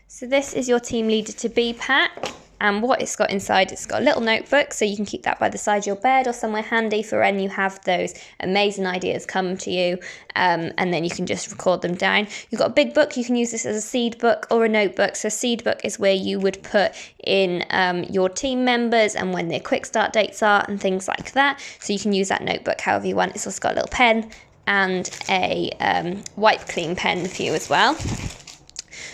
So this is your team leader to be pack, and what it's got inside, it's got a little notebook, so you can keep that by the side of your bed or somewhere handy for when you have those amazing ideas come to you, and then you can just record them down. You've got a big book. You can use this as a seed book or a notebook. So seed book is where you would put in your team members and when their quick start dates are and things like that. So you can use that notebook however you want. It's also got a little pen and a wipe clean pen for you as well.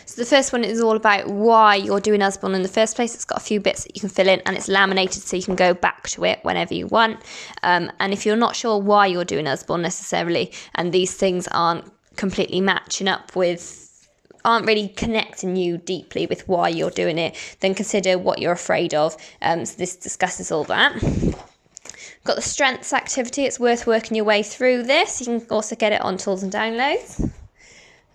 So the first one is all about why you're doing Usborne in the first place. It's got a few bits that you can fill in, and it's laminated so you can go back to it whenever you want. And if you're not sure why you're doing Usborne necessarily, and these things aren't completely matching up with, aren't really connecting you deeply with why you're doing it, then consider what you're afraid of. So this discusses all that. Got the strengths activity. It's worth working your way through this. You can also get it on tools and downloads.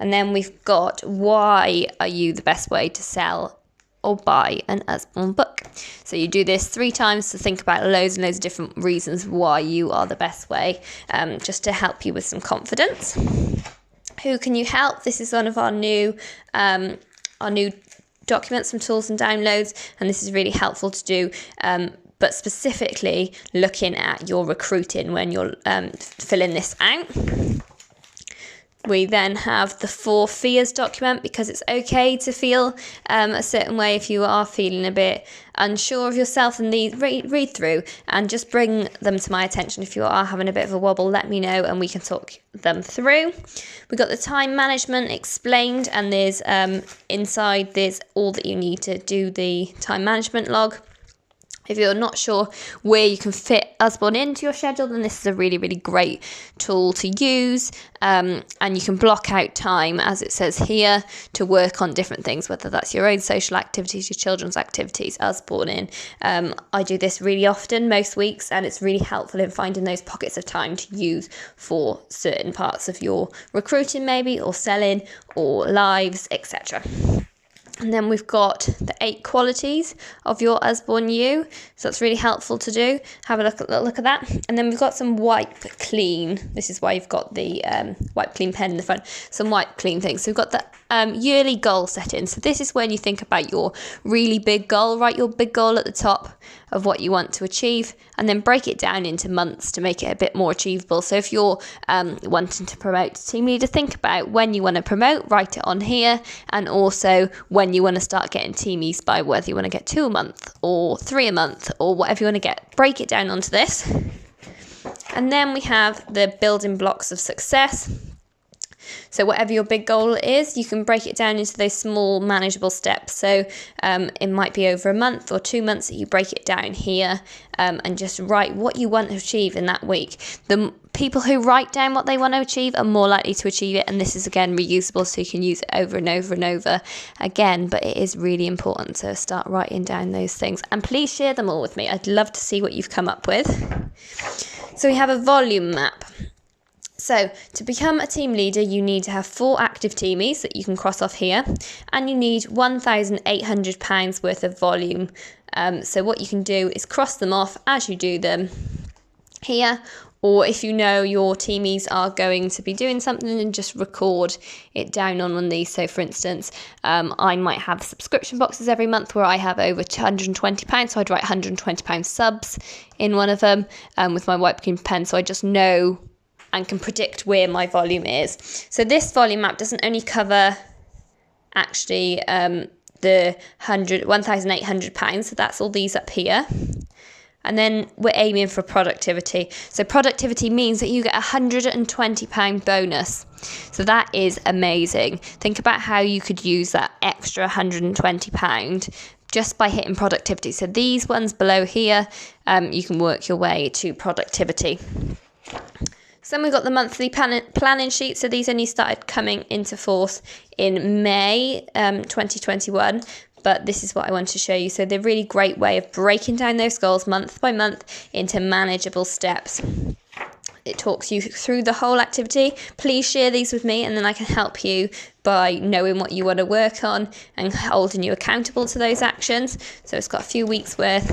And then we've got why are you the best way to sell or buy an Usborne book. So you do this 3 times to think about loads and loads of different reasons why you are the best way, just to help you with some confidence. Who can you help? This is one of our new documents from tools and downloads, and this is really helpful to do. But specifically looking at your recruiting when you're filling this out. We then have the 4 fears document, because it's okay to feel a certain way if you are feeling a bit unsure of yourself, and these read through and just bring them to my attention. If you are having a bit of a wobble, let me know and we can talk them through. We've got the time management explained, and there's inside there's all that you need to do the time management log. If you're not sure where you can fit Usborne into your schedule, then this is a really, really great tool to use. And you can block out time, as it says here, to work on different things, whether that's your own social activities, your children's activities, Usborne in. I do this really often, most weeks, and it's really helpful in finding those pockets of time to use for certain parts of your recruiting maybe, or selling, or lives, etc. And then we've got the 8 qualities of your Usborne you. So that's really helpful to do. Have a look at that. And then we've got some wipe clean. This is why you've got the wipe clean pen in the front. Some wipe clean things. So we've got the yearly goal setting. So this is when you think about your really big goal. Write your big goal at the top of what you want to achieve, and then break it down into months to make it a bit more achievable. So if you're wanting to promote team leader, think about when you want to promote, write it on here, and also when you want to start getting teamies by, whether you want to get 2 a month or 3 a month or whatever you want to get. Break it down onto this. And then we have the building blocks of success. So whatever your big goal is, you can break it down into those small manageable steps. So it might be over a month or 2 months that you break it down here, and just write what you want to achieve in that week. The people who write down what they want to achieve are more likely to achieve it, and this is again reusable, so you can use it over and over and over again. But it is really important to start writing down those things, and please share them all with me. I'd love to see what you've come up with. So we have a volume map. So to become a team leader, you need to have 4 active teamies that you can cross off here, and you need £1,800 worth of volume. So what you can do is cross them off as you do them here, or if you know your teamies are going to be doing something, and just record it down on one of these. So for instance, I might have subscription boxes every month where I have over £220, so I'd write £120 subs in one of them with my white pen, so I just know and can predict where my volume is. So this volume map doesn't only cover actually the £1,800, so that's all these up here. And then we're aiming for productivity. So productivity means that you get a £120 bonus. So that is amazing. Think about how you could use that extra £120 just by hitting productivity. So these ones below here, you can work your way to productivity. So then we've got the monthly planning sheet. So these only started coming into force in May 2021. But this is what I want to show you. So they're a really great way of breaking down those goals month by month into manageable steps. It talks you through the whole activity. Please share these with me, and then I can help you by knowing what you want to work on and holding you accountable to those actions. So it's got a few weeks worth.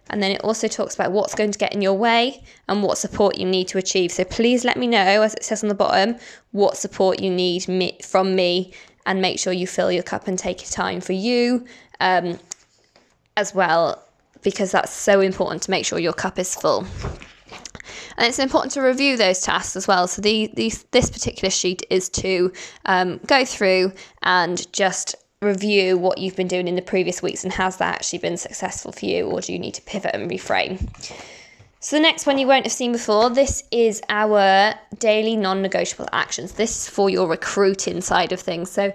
And then it also talks about what's going to get in your way and what support you need to achieve. So please let me know, as it says on the bottom, what support you need from me and make sure you fill your cup and take your time for you as well, because that's so important to make sure your cup is full. And it's important to review those tasks as well. So this particular sheet is to go through and just review what you've been doing in the previous weeks, and has that actually been successful for you, or do you need to pivot and reframe? So the next one you won't have seen before, this is our daily non-negotiable actions. This is for your recruiting side of things. So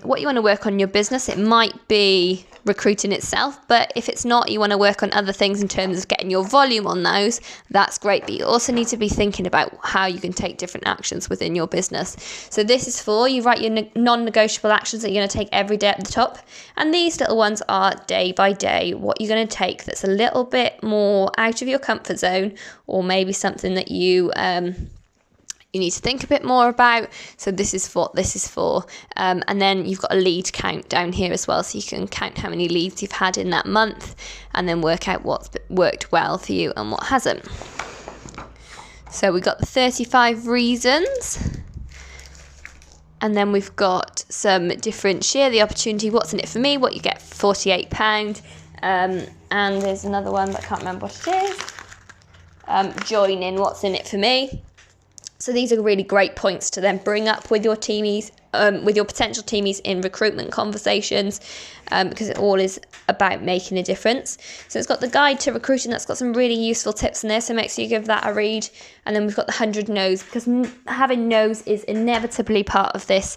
what you want to work on in your business, it might be recruiting itself, but if it's not, you want to work on other things in terms of getting your volume on those, that's great. But you also need to be thinking about how you can take different actions within your business. So this is for, you write your non-negotiable actions that you're going to take every day at the top. And these little ones are day by day, what you're going to take that's a little bit more out of your comfort zone, or maybe something that you need to think a bit more about. So this is what this is for. And then you've got a lead count down here as well, so you can count how many leads you've had in that month, and then work out what's worked well for you and what hasn't. So we've got the 35 reasons. And then we've got some different share the opportunity, what's in it for me, what you get for £48. And there's another one, but I can't remember what it is. Join in, what's in it for me. So these are really great points to then bring up with your teamies, with your potential teamies in recruitment conversations, because it all is about making a difference. So it's got the guide to recruiting, that's got some really useful tips in there, so make sure you give that a read. And then we've got the 100 no's, because having no's is inevitably part of this.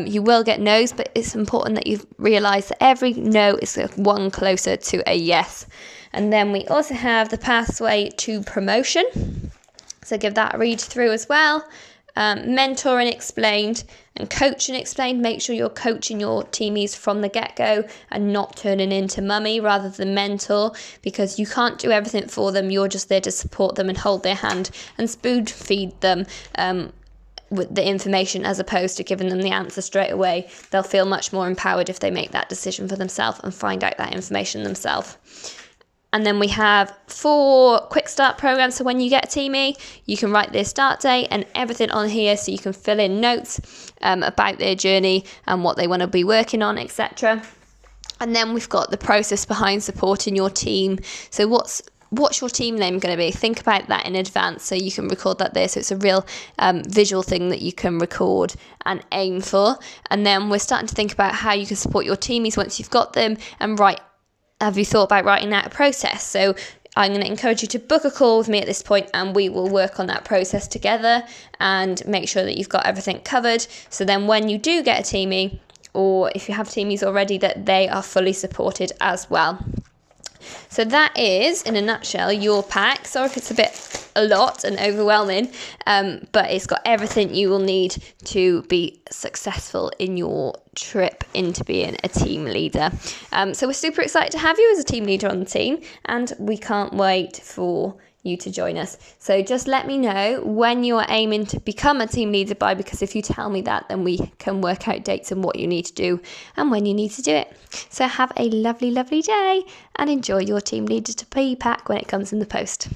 You will get no's, but it's important that you realise that every no is one closer to a yes. And then we also have the pathway to promotion. So give that a read through as well. Mentoring explained and coaching explained. Make sure you're coaching your teamies from the get-go and not turning into mummy rather than mentor, because you can't do everything for them. You're just there to support them and hold their hand and spoon feed them with the information, as opposed to giving them the answer straight away. They'll feel much more empowered if they make that decision for themselves and find out that information themselves. And then we have 4 quick start programs. So when you get a teamie, you can write their start date and everything on here, so you can fill in notes about their journey and what they want to be working on, etc. And then we've got the process behind supporting your team. So what's your team name going to be? Think about that in advance so you can record that there. So it's a real visual thing that you can record and aim for. And then we're starting to think about how you can support your teamies once you've got them, and have you thought about writing out a process? So I'm going to encourage you to book a call with me at this point, and we will work on that process together and make sure that you've got everything covered. So then when you do get a teamie, or if you have teamies already, that they are fully supported as well. So that is, in a nutshell, your pack. Sorry if it's a lot and overwhelming, but it's got everything you will need to be successful in your trip into being a team leader. So we're super excited to have you as a team leader on the team, and we can't wait for you to join us. So just let me know when you are aiming to become a team leader by, because if you tell me that, then we can work out dates and what you need to do and when you need to do it. So have a lovely, lovely day and enjoy your team leader to be pack when it comes in the post.